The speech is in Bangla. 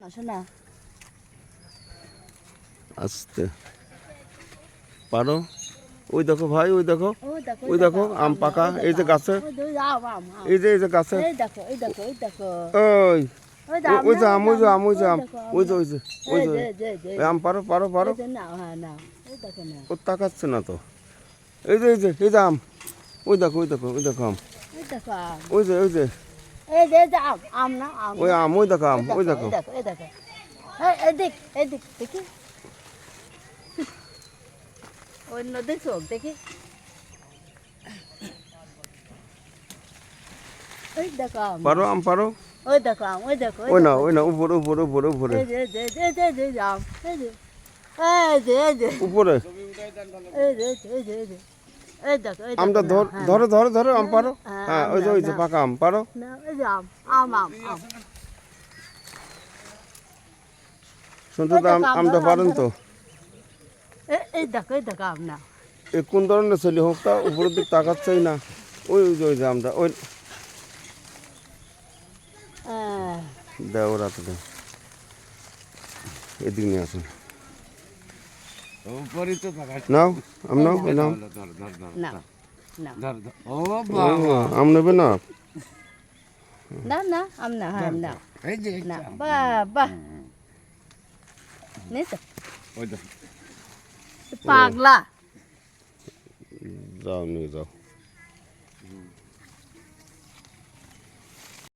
আসো না। আস্তে পারো। ওই দেখো ভাই, ওই দেখো, ওই দেখো ওই দেখো আম পাকা। এই যে গাছে, এই যে গাছে, এই দেখো এই দেখো এই দেখো ওই ওই যে ওই যে আম, ওই যে আম, ওই যে আম, দেখো ওই যে ওই যে ওই যে যে ওই আম পারো, পারো, পারো। না হ্যাঁ না এই দেখো না ও তাকাচ্ছে না তো। এই যে এই যে এই যে আম, ওই দেখো, ওই দেখো, ওই দেখো আম, এই দেখো আম ওই যে ওই যে এই যে আম আম না আম ওই আম, ওই দেখো আম, ওই দেখো। এই দেখো এই দেখো এই দেখ দেখি অন্য দেখো দেখি ওই দেখো আম পারো আম পারো। ওই দেখো আম ওই দেখো ওই না, ওই না, উপরে উপরে উপরে উপরে এই যে আম এই যে উপরে। এই যে এই দেখো আমটা ধরো ধরো ধরো আম পারো। হ্যাঁ ওই যে পাকা আম পারো। না এই যে আম আম আম আম শুনছো তো আমটা পারেন তো। এই দেখো আম না এ কোন ধরনের ছেলে হোক তা উপরের দিক তাকাচ্ছেই না। ওই যে আমটা ওই দেও রাতে দেও। এদিক নিয়ে আসুন। নাও আম নাও, এই নাও। না আম নেবে না? না আম না হ্যাঁ না না বাহ নে তো পাগলা যাও নিয়ে যাও।